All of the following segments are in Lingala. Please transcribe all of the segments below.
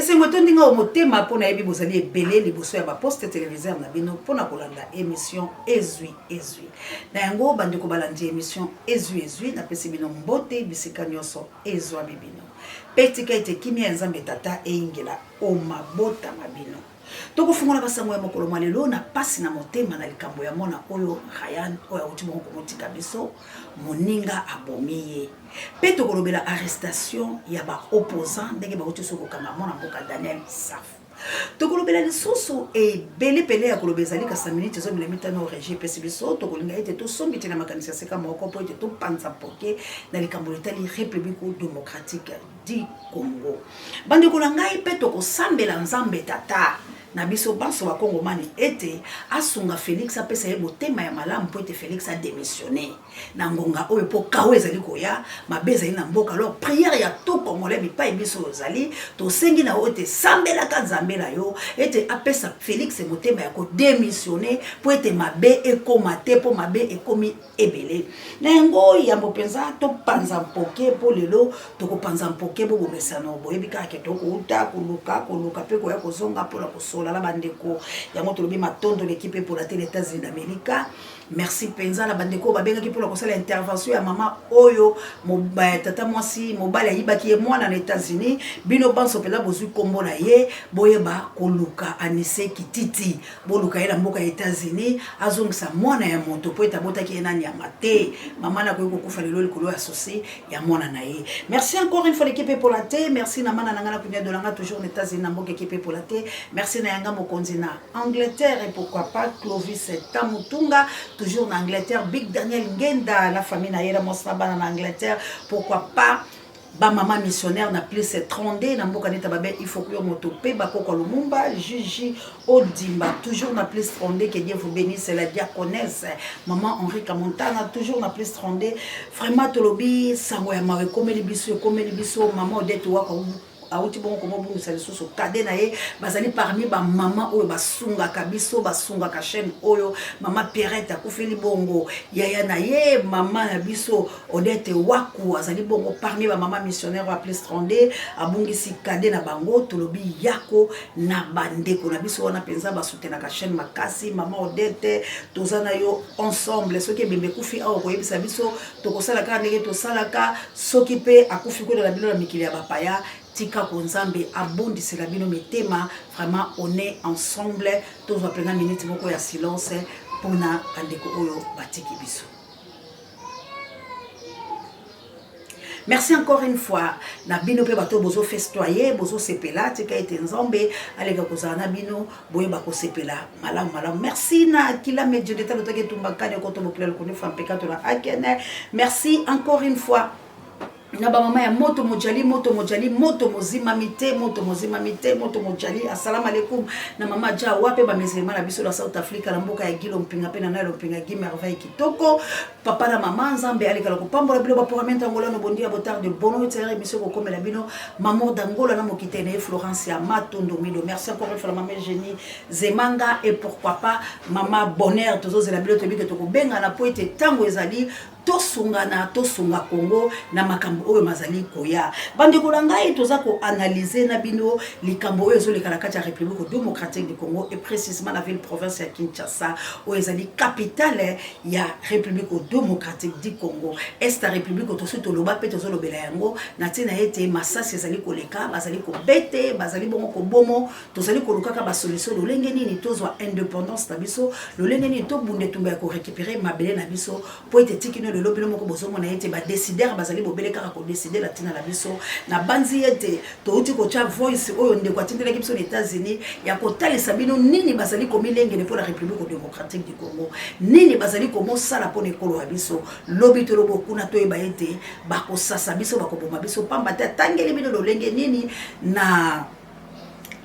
esengo tondinga o motema pona yebi bozali ebele liboso ya ba poste téléviseur na bino pona kolanda émission ezwi na yango bandeko balandi émission ezwi na pesi bino mbote bisika nyonso ezwa bibino petika ete kimia nzambe tata eingela o mabota mabino toko fungola basango ya mokolo malelo na pasi na motema na likambo ya mona oyo Ryan oyo utimo ko motika biso moninga abomiye pe tokolobela arrestation ya ba opposant ndenge ba uti soko kama mona mboka Daniel Saf tokolobela lisusu e bele pele ya kolobeza lika 5 minutes zo milimita no régie pesi biso tokolinga ete to sombiti na makanisa seka moko po ete to panza poke na likambo letali République démocratique du Congo bande kolanga pe tokosambela nzambe tata na biso banso wa Congo mani ete asunga Félix apesa ye motema ya malamu po ete Félix a démissionné na ngonga oyo po kawe ezali koya mabeza ina mboka alors prière ya tout congolais bi pa biso ozali to sengi na ote sambela ka nzambela yo ete apesa Félix motema ya ko démissionner po ete mabe ekoma te po mabe ekomi ebele na ngo ya mbopenza to panza mpoke po lelo to ko panza mpoke bo bomesano boyebi ka ke to ko uta koluka pe ko ya kozonga po la kosola la bandeko ya moto lobi matondo l'équipe pour la télé États-Unis d'Amérique. Merci penza la bandeko ba benga ki pour la kosala intervention ya mama oyo tata mwasi mobali ayibaki mwana na États-Unis bino banso pela bozui kombo na ye boyeba koluka anise kititi boluka ela mboka ya États-Unis azongisa mwana ya moto po etabotaki enani ya mate mama na koyiko kufa lelo likolo associé ya mwana na ye. Merci encore une fois l'équipe pour la télé, merci na mana nangana kunya dolanga toujours aux États-Unis na mboka équipe pour la télé. Merci na yanga mokonzi na Angleterre et pourquoi pas Clovis Tamutunga toujours en Angleterre, Big Daniel Ngenda, la famille Naïra Mosraba en Angleterre, pourquoi pas ba maman missionnaire na plus c'est 30 na mboka neta babe il faut que yo motope ba koko lumumba Gigi Odimba toujours na plus 30 que Dieu vous bénisse la diaconesse maman Henri Kamontana toujours na plus 30 vraiment tolobi sango ya mawe komeli biso maman Odette waka auti bon comme bon ça so kade na ye bazali parmi ba maman oyo basunga kabiso basunga ka chaîne oyo mama Pierrette akufeli bongo yaya na ye mama na biso Odette waku azali bongo parmi ba maman missionnaire à plus 32 abungisi kade na bango tolobi yako na bandeko na biso wana penza ba soutenir ka chaîne makasi mama Odette tozana yo ensemble soki bembe kufi awo ko yebisa biso tokosala ka ndenge tosalaka soki pe akufi ko na bilo na mikili ya bapaya tika konzambe abondi c'est la bino metema vraiment on est ensemble tous va prendre minute moko ya silence pour na andeko oyo batiki biso. Merci encore une fois na bino pe bato bozo festoyer bozo sepela tika ete nzambe alega kozana bino boye bako sepela malamu merci na kila medio d'état lotoke tumbakane ko to mokila ko ne fa pekato na akene merci encore une fois na ba mama ya moto mojali moto mozima mojali assalamu alaikum na mama ja wape ba meselema na biso la South Africa na mboka ya Gilo mpinga pe na nalo mpinga gi merveille kitoko papa na mama nzambe alikala ko pambola bilo ba programme ngola no bondia botar de bono etere biso ko komela bino maman d'Angola na mokitene Florence ya Matondo Mido merci encore une fois la maman Génie Zemanga et pourquoi pas maman Bonheur tozo zela bilo tobi ke to ko benga na po ete tango ezali tosunga Congo na makambo oyo mazali koya bande kolanga toza ko analyser na bino likambo oyo zo lekala kati ya République démocratique du Congo et précisément la ville province ya Kinshasa oyo ezali capitale ya République démocratique du Congo est la République toso to loba pe tozo lobela yango na tina ete masasi ezali koleka bazali ko bete bazali bongo ko bomo tozali ko lukaka ba solution lolenge nini tozwa indépendance na biso lolenge nini to bunde tumba ko récupérer mabele na biso po ete tikino le lobelo moko bozomo na ete ba décider bazali bobele kaka ko décider la tina la biso na banzi ete to uti ko cha voice oyo ndeko atindela ki biso les États-Unis ya ko talisa bino nini bazali ko milenge pour la République démocratique du Congo nini bazali ko mosala pone kolo biso lobi to lobo kuna to eba ete ba ko sasa biso ba ko boma biso pamba ta tangeli bino lolenge nini na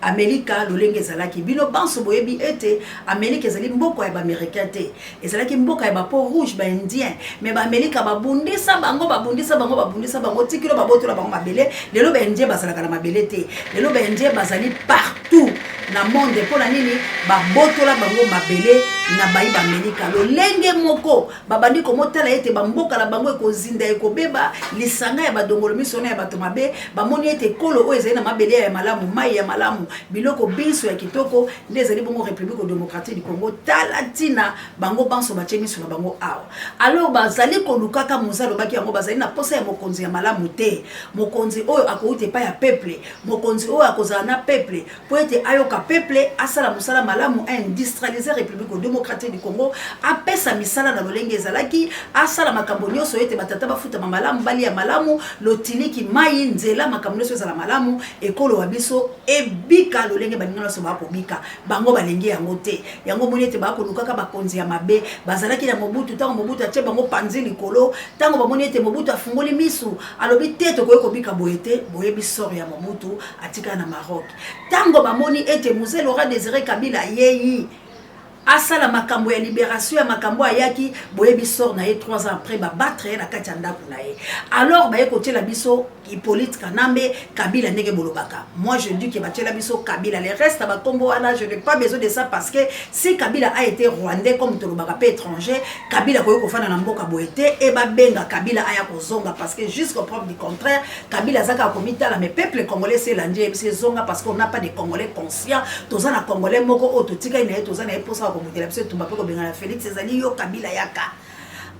Amerika lolenge zalaki bino banso boyebi ete Amerika ezali mboko ya ba américain te ezalaki mboka ya ba peau rouge ba indien mais ba Amerika babundisa bango tikilo babotola bango mabele lelo ba indien bazalaka na mabele te lelo ba indien bazali partout na monde pona nini babotola bango mabele na bayi bamelika lolenge moko babandi komotala ete bamboka la bango ekozinda ekobeba lisanga ya badongolo misona ya bato mabe bamoni ete kolo oyo ezali na mabele ya malamu mai ya malamu biloko biso ya kitoko nde ezali bongo République démocratique du Congo tala tina bango banso batie miso na bango awa alors bazali kolukaka mozalo baki yango bazali na posa ya mokonzi ya malamu te mokonzi oyo akouti pa ya peuple mokonzi oyo akozala na peuple po ete ayoka peuple asala mosala malamu industrialiser République démocratique du Congo apesa misala na lolenge ezalaki asala makambo nyonso ete batata bafuta malamu bali ya malamu lotiliki mai nzela makambo nyonso ezala malamu ekolo wa biso ebika lolenge baningana so bakobika bango balenge yango te yango moni ete bakolukaka bakonzi ya mabe bazalaki na Mobutu tango Mobutu atie bango panzi likolo tango bamoni ete Mobutu afungoli misu alobi te tokoki kobika boyete boyebi sor ya Mobutu atika na Maroc tango bamoni ete Mzee Laurent Désiré Kabila yeyi asala makambo ya libération ya makambo ayaki boyebi sort na ye 3 ans après ba battre na kati ya ndako na ye alors ba ekotela biso Hippolyte Kanambe Kabila ndenge bolobaka moi je dis que batela biso Kabila le reste ba kombo wana je n'ai pas besoin de ça parce que si Kabila a été rwandais comme tolobaka pe étranger Kabila koyo kofana na mboka boete e ba benga Kabila aya kozonga parce que jusqu'au preuve du contraire Kabila zaka komita la mais peuple congolais c'est l'andie c'est zonga parce qu'on n'a pas de Congolais conscients tozana Congolais moko ototika ina tozana eposa komutela biso tumba peko benga na Félix ezali yo Kabila yaka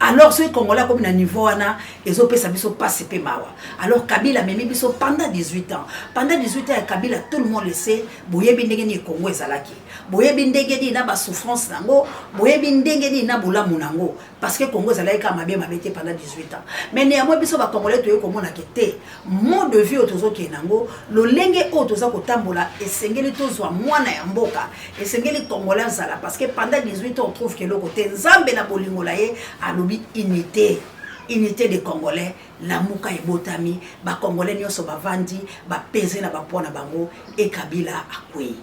alors ce Congolais comme na niveau wana ezopesa biso passe pe mawa alors Kabila memi biso pendant 18 ans pendant 18 ans Kabila tout le monde le sait boyebi ndenge ni Congo ezalaki boyebi ndenge ni na ba souffrance nango boyebi ndenge ni na bolamu nango parce que Congo ezalaki kama bien mabete pendant 18 ans mais néanmoins biso ba Congolais toyo komona kete mode de vie otozoki nango lolenge otoza kotambola esengeli tozwa mwana ya mboka esengeli Congolais zala parce que pendant 18 ans on trouve que le côté nzambe na bolingo la ye alobi unité des Congolais la muka ebotami ba Congolais nyonso bavandi ba peze na ba pona bango e Kabila akwe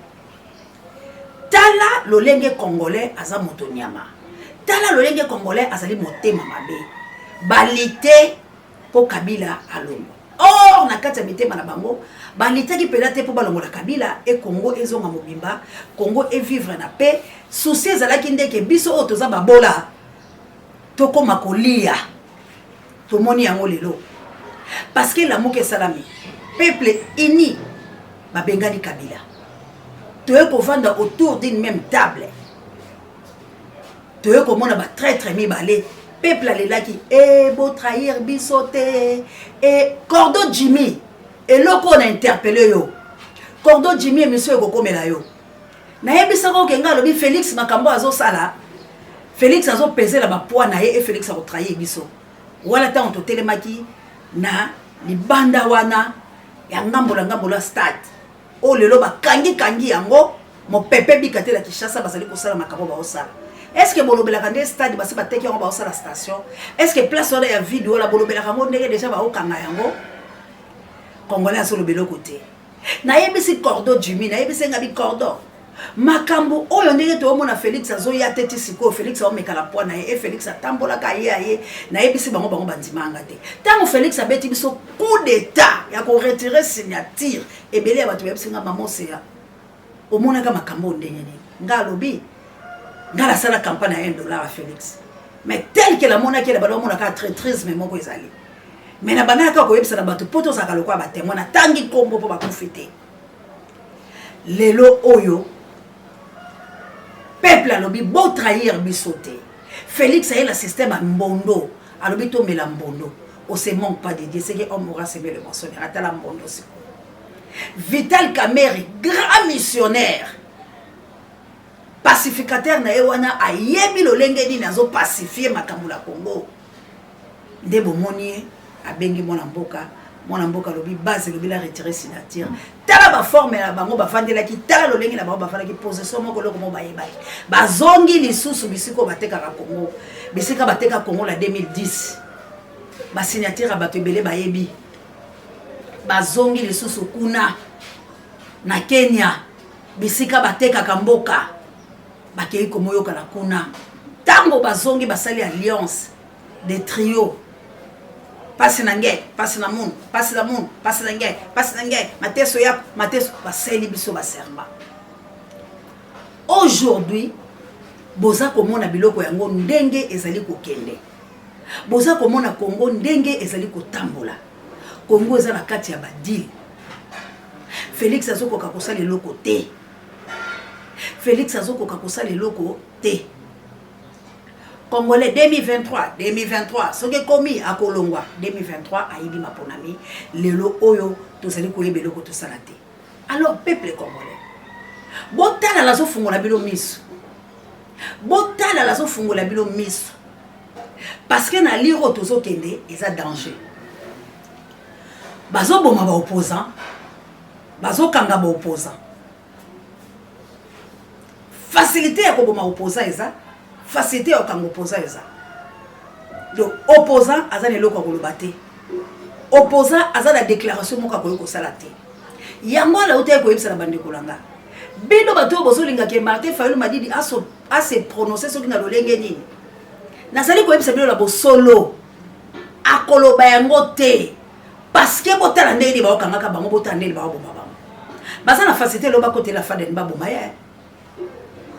tala lolenge Congolais aza moto nyama tala lolenge Congolais azali motema mabe balite po Kabila alongo or na kati ya mitema na bango balitaki pelate po balongola Kabila e Congo ezonga mobimba Congo e vivre na paix souci ezalaki ndeke biso o toza babola toko makolia tomoni yango lelo parce que l'amour que salami peuple uni babengani Kabila toye ko vanda autour d'une même table toye ko mona ba traître mibale peuple alelaki e bo trahir bisote et Cordo Jimmy et loko na interpellé yo Cordo Jimmy monsieur ko komela yo na yebisa ko kenga lobi Félix makambo azo sala Félix azo peser la poids na ye et Félix a retrahir biso wala ta on to telemaki na libanda wana ya ngambola stade o lelo ba kangi yango mo pepe bikate la Kinshasa basali ko sala makambo ba osala est-ce que bolobela kande stade basi bateki yango ba osala station est-ce que place wala ya vidéo la bolobela kango ndenge déjà ba okanga yango Congolais aso lobelo côté na yebisi Cordo Jimmy na yebisi ngabi Cordo makambo oyo ndenge to mona Félix azo ya teti siko Félix a omeka la poina et Félix atambola ka ye na yebisi bango bandimanga te tango Félix abeti biso coup d'état ya ko retirer signature ebele ya bato yebisi nga mamosea omona ka makambo ndenge ni nga lobi nga la sala campagne à $1 à Félix mais tel que la mona ki la balo mona ka traîtrise mais moko ezali mais na banaka ko yebisa na bato poto saka lokwa ba témoin na tangi kombo po ba kufite lelo oyo peuple alobi beau trahir bisoté Félix a eu le système à Mbondo alobi to mela Mbondo on se manque pas de Dieu c'est que homme aura semé le mensonge ata la Mbondo c'est Vital Kamerhe grand missionnaire pacificateur na ewana ayebi lolenge ni nazo pacifier makambo la Congo nde bomoni abengi mwana mboka lobi base lobi la retirer signature tala ba forme la bango ba fandela ki tala lolenge la bango ba fandela ki position moko loko mo bayebaki bazongi lisusu bisiko bateka ka Congo bisika bateka Congo la 2010 ba signature bato ebele bayebi bazongi lisusu kuna na Kenya bisika bateka ka mboka bakei komoyoka la kuna tango bazongi basali alliance de trio passe nange passe na moun passe na moun passe nange passe nange mateso ya mateso baseli biso ba serma aujourd'hui boza komona biloko yango ndenge ezali kokende. Boza komona Congo ndenge ezali kotambola. Congo eza na kati ya badili. Félix azokoka kosala eloko te. Félix azokoka kosala eloko te. Congolais 2023, soki komi akolongwa 2023 ayibi maponami lelo oyo tozali koyeba eloko tosala te. Alors peuple congolais, botala lazo fungola bilo miso. Botala lazo fungola bilo miso. Parce que na liro tozo kende eza danger. Bazo boma ba opposant, bazo kanga ba opposant. Facilité ya ko boma opposant eza, facilité ya kanga opposant eza. Donc opposant aza neloko koloba te. Opposant aza la déclaration moka ko sala te. Yango la uta ko yebisa na bande kolanga. Bino bato bozo linga ke Martin Fayulu Madidi a se prononcer soki na lolenge nini. Nazali ko yebisa bino la bo solo. Akoloba yango te. Parce que botala ndeli ba okanga ka bango botala ndeli ba bomba bango. Basa na facilité lo ba côté la faden ba bomba ya.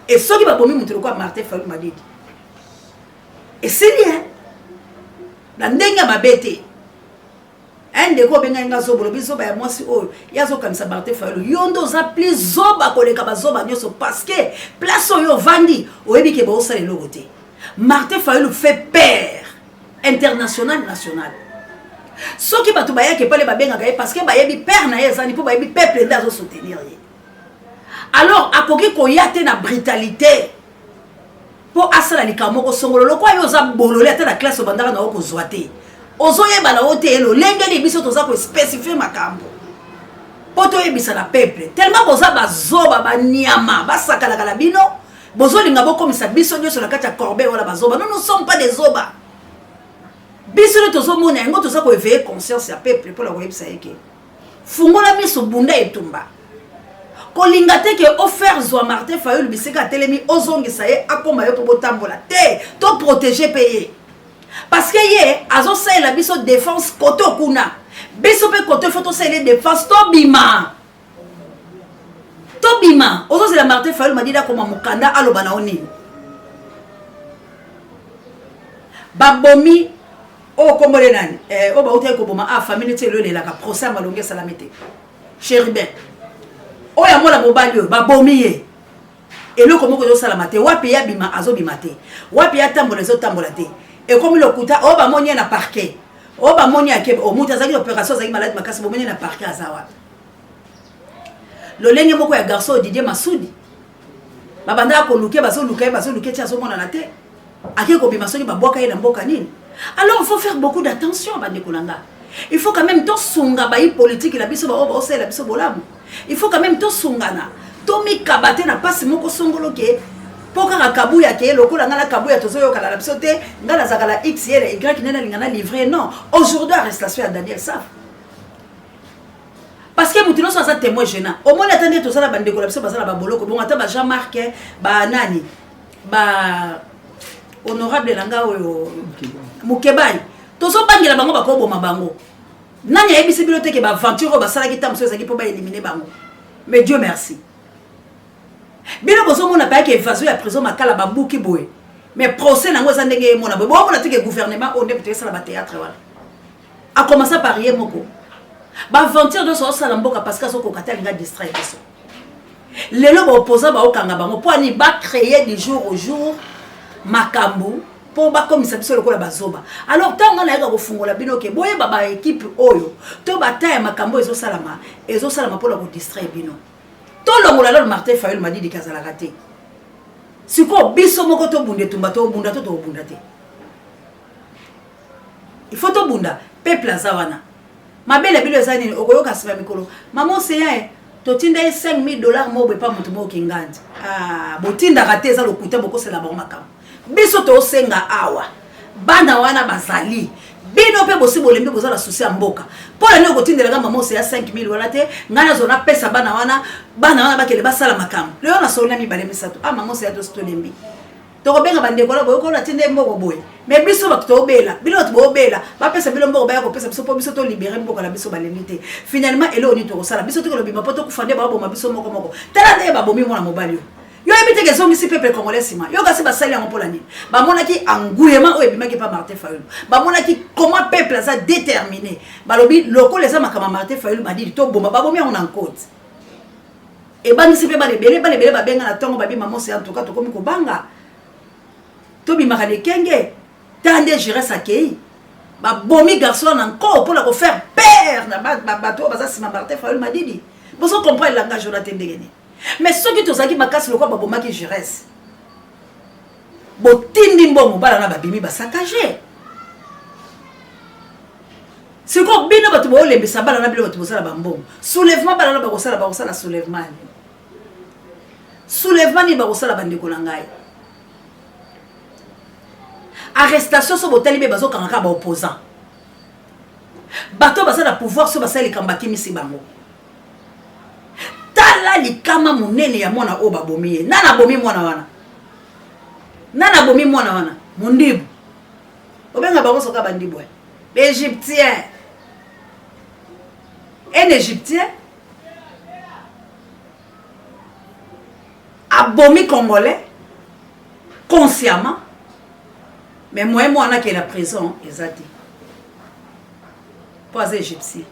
Et soki ba bomi mutu ko Martin Fayulu Madidi. Et c'est bien. Na ndenga mabete. Ende ko benga nga zobolo biso ba ya mwasi oyo yazo kanisa Martin Fayulu yondo za plus zoba koleka ba zoba nyoso parce que place oyo vandi oyebi ke ba osala eloko te. Martin Fayulu fait peur international national. Soki batu ba yake pale ba benga gaye parce que ba yebi père na yezani po ba yebi peuple ndazo soutenir ye. Alors akoki ko yate na brutalité po asala likamoko songolo lokwa yo za bolole ata na classe bandaka na oko zoate. Ozoye bala otelo lenge li biso toza ko spécifier makambo. Poto yebisa na peuple tellement boza bazoba ba nyama basakala kala bino bozo linga boko misa biso nyo sur la kati ya corbeille wala bazoba. Nous ne sommes pas des zoba. Biso le tozo mona ngo toza ko éveiller conscience ya peuple pour la ko yebisa yeke. Fungola miso bunda etumba. Ko linga te ke offert zo Martin Fayulu biseka telemi ozongisa ye akoma yo po botambola te to protéger payer. Parce que yé azo sa la biso défense koto kuna biso pe koto photo sa les défense tobima ozo c'est la Martin Fayulu Madidi koma mukanda aloba na oni babomi o komole nani o ba uta ko boma a famille te le la ka procès malonge salamete chéribin o ya mola mobali babomi ye eloko moko zo salamate wapi ya bima azo bimate wapi ya tambola zo tambola te. Et comme le kuta oba monia na parquet oba monia ke o muta zaki opération zaki malade makasi monia na parquet azawa lo lenge moko ya garçon Didier Masudi babanda ko luke baso luke tia so mona na te ake ko bima soki babwaka ye na mboka nini. Alors il faut faire beaucoup d'attention bande kolanga. Il faut quand même to sunga ba politique la biso ba oba o la biso bolamu. Il faut quand même to sungana to mi kabate na pasi moko songolo ke poka kabuya ke lokola ngala kabuya tozoyo kala la bisote ngala zakala XL y qui nena lingana livré non. Aujourd'hui arrestation à Daniel Saf. Parce que mutino ça témoin gênant. Au moins attendez tout ça la bande ko la biso bazala ba boloko bon ata ba Jean-Marc ba nani ba honorable langa oyo Mukebai. Tozo bangela bango ba ko boma bango. Nani ayebisi bibliothèque ba aventure ba sala ki tamso ezaki po ba éliminer bango. Mais Dieu merci. Bino bozo mona pa ke évasion ya prison makala babuki boye. Mais procès nango za ndenge mona boye. Bo mona teke gouvernement on peut sala ba théâtre wala. A commencer par hier moko. Ba aventure de so sala mboka parce que so ko katali nga distraire biso. Lelo ba opposant ba okanga bango po ani ba créer du jour au jour makambu po ba komisa biso lokola bazoba. Alors tango na yaka ko fungola bino ke boye ba équipe oyo to bataya makambu ezo salama po la ko distraire bino. Tout le monde Martin Fayulu Madidi kazala raté. Si quoi biso moko to bunde tumba to bunda to bunda te. Il faut to bunda peuple azawana. Ma belle bilo ezani okoyoka siba mikolo. Maman c'est to tinda $5,000 mo be pa mutu mo kingandi. Ah, botinda raté za lokuta boko c'est la bon makam. Biso to senga awa. Bana wana bazali. Bino pe bosi bolembe bozala souci ya mboka. Pour la noko tindela ga maman c'est ya 5,000 wala te ngana zona pesa bana wana bakele basala makam. Leo na sona mi balemi sato. Ah maman c'est ya to stolembi. To ko benga bande kola boyo kola tinde mboko boye. Mais biso ba to obela. Bino to obela. Ba pesa bilo mboko ba ya ko pesa biso po biso to libérer mboko la biso balemi te. Finalement elo ni to ko sala biso to ko lobima poto ku fande ba bo ma biso moko. Tala de ba bomi mona mobali. Yo ebite ke zongi si peuple congolais sima. Yo kasi ba sali en pour l'année. Ba monaki engouement o ebima ke pas Martin Fayulu. Ba monaki comment peuple ça déterminé. Ba lobi loko les ama kama Martin Fayulu ba dit to bomba ba bomi on en côte. Et ba nisi pe ba lebele ba benga na tongo ba bi maman c'est en tout cas to komi ko banga. To bi makale kenge. Tande gérer sa kei. Ba bomi garçon encore pour la faire peur na ba to ba ça sima Martin Fayulu ma dit. Vous comprenez le langage Jonathan Ndegene. Mais ceux qui ont dit que le quoi baboma qui je reste. Botindi mbongo bala na babimi ba saccagé. C'est quoi bino batu bo lembe sa bala na bilo batu bo sala bambongo. Soulèvement bala na ba sala soulèvement. Soulèvement ni ba sala bandeko na ngai. Arrestation so botali be bazo kanga ba opposant. Bato basala pouvoir so basala likambaki misi bango. Tala likama munene ya mwana o babomi nana bomi mwana wana mundibu obenga bango soka bandibu Égyptien un Égyptien abomi congolais consciemment mais moi qui est la prison exact pas égyptien.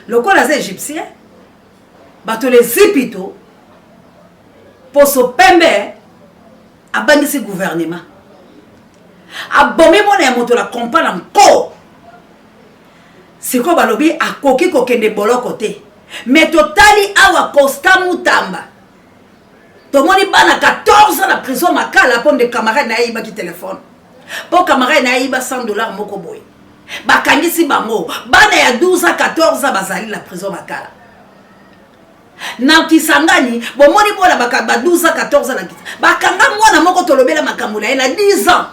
Le col est égyptien, bato les zipito pour se pembe à bandisi gouvernement. A bomé mon amoto la compagne encore. C'est quoi balobi a koki kokende bolo côté. Mais totali awa Costa Mutamba. To moni bana 14 ans la prison makala pour des camarades na iba qui téléphone. Pour camarades na iba $100 moko boy. Bakangisi bango bana ya 12 à 14 ans bazali la prison makala na kisangani bomoni bona baka 12 à 14 ans na kita bakanga mwana moko tolobela makambo na 10 ans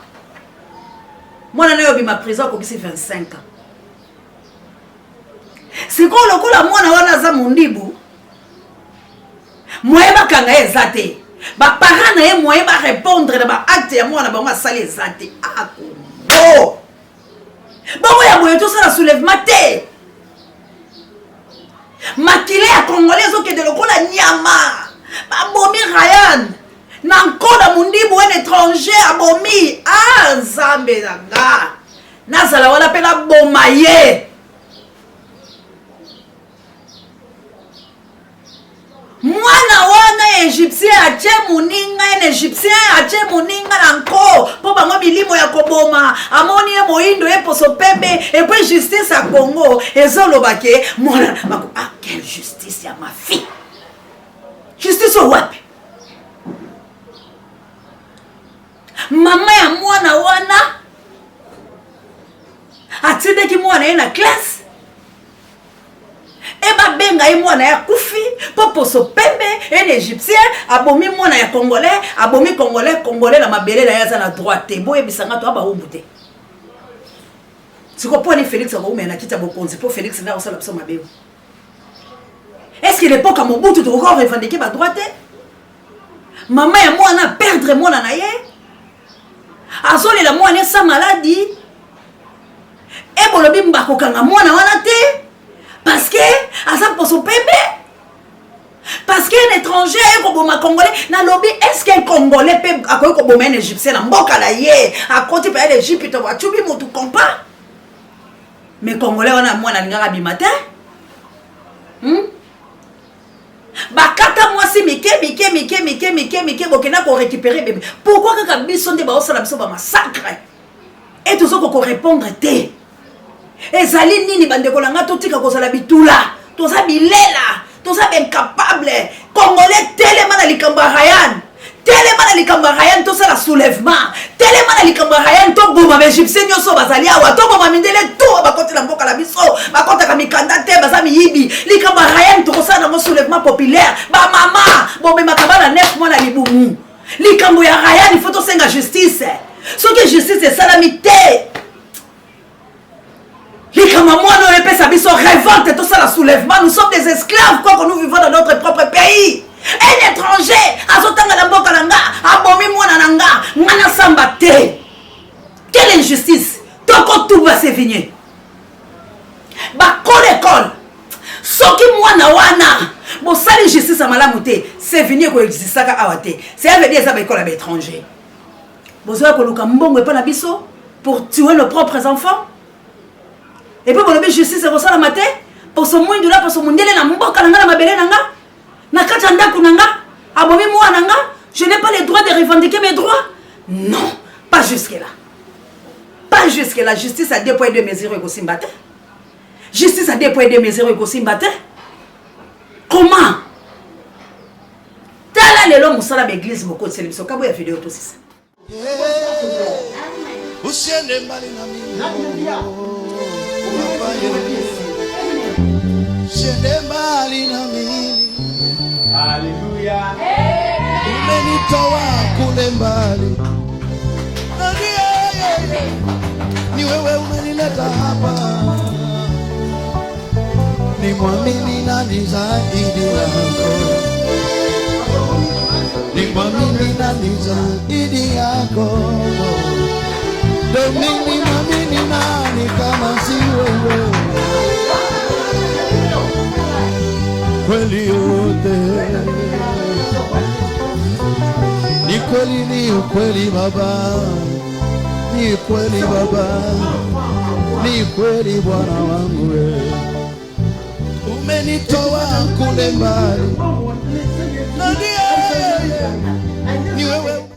mwana nayo bima prison ko kisi 25 ans siko lokola mwana wana za mundibu moyeba kanga ezate ba parents na ye moyeba répondre na ba acte ya mwana bango asali ezate ako bon ya boye tout ça la soulèvement té makile ya congolais zo ke de lokola nyama ba bomi Ryan na nkoda mundibu un étranger abomi nzambe nanga nazala wala pe na bomaye mwana wana égyptien atie muninga un égyptien atie muninga na nko po bango bilimo ya koboma amoni ye moindo ye poso pembe et puis justice à Congo ezolobake mwana bako quelle justice ya ma fille justice au wapi mama ya mwana wana atindeki mwana ye na classe eba benga ye mwana ya kufi poposo pembe un égyptien abomi mwana ya congolais abomi congolais na mabele na yaza na droite boye bisanga to aba obute siko poni Félix ko umena kita bokonzi po Félix na osala biso mabeo est-ce que l'époque à Mobutu to encore revendiquer ba droite maman ya mwana perdre mwana na ye azoli la mwana sa maladie e bolobi mbako kanga mwana wana te parce que asa poso pembe parce qu'un étranger est congolais na lobby est-ce qu'un congolais peut akoy ko boma un égyptien na mboka la ye à côté pa l'Égypte to wachubi motu compa mais congolais wana mwana ngara bi matin bakata mwasi mike bokena ko récupérer bébé pourquoi kaka biso nde ba osala biso ba massacre et tout ça ko répondre te ezali nini bandeko langa totika kozala bitula toza bilela toza incapable congolais telema na likambo Ryan telema na likambo Ryan toza la soulèvement telema na likambo Ryan to boma égyptien nyoso bazali awa to boma mindele to bakoti na mboka la biso bakota ka mikanda te baza miyibi likambo Ryan to kosala na soulèvement populaire ba mama bombe makabana 9 mois na libumu likambo ya Ryan il faut to senga justice ce que justice est salamité. Les Kamamouano et Pesabiso révolte tout ça la soulèvement. Nous sommes des esclaves quoi que nous vivons dans notre propre pays. Un étranger, Azotanga na boka nanga, abomi mwana nanga, ngana sambate. Quelle injustice. Toko tout va se vigner. Ba l'école. Soki mwana wana, Bon sali justice à malamuté, c'est venir ko existaka awate. C'est veut dire ça ba école à l'étranger. Bozoya ko luka mbongo pas na biso pour tuer nos propres enfants. Et puis bon justice c'est ça la maté pour ce monde là pour ce monde na mboka na nga na mabele na nga. Na kati ndaku na nga, abomi moi na nga, je n'ai pas le droit de revendiquer mes droits. Non, pas jusque là. Pas jusque là, justice a deux points de mesure et aussi mbaté. Justice a deux points de mesure et aussi mbaté. Comment? Tala le l'homme sala l'église beaucoup de célébration. Kabo ya vidéo tout ça. Alléluia. Umenitoa kule mbali. Ni wewe umenileta hapa. Ni mwamini nani zaidi yako? Ni mwamini nani zaidi yako? Ndio mimi mwamini nani kama si wewe? Kweli yote ni kweli, ni ukweli Baba, ni kweli Baba, ni kweli Bwana wangu wewe. Umenitoa kule mbali, na ni wewe.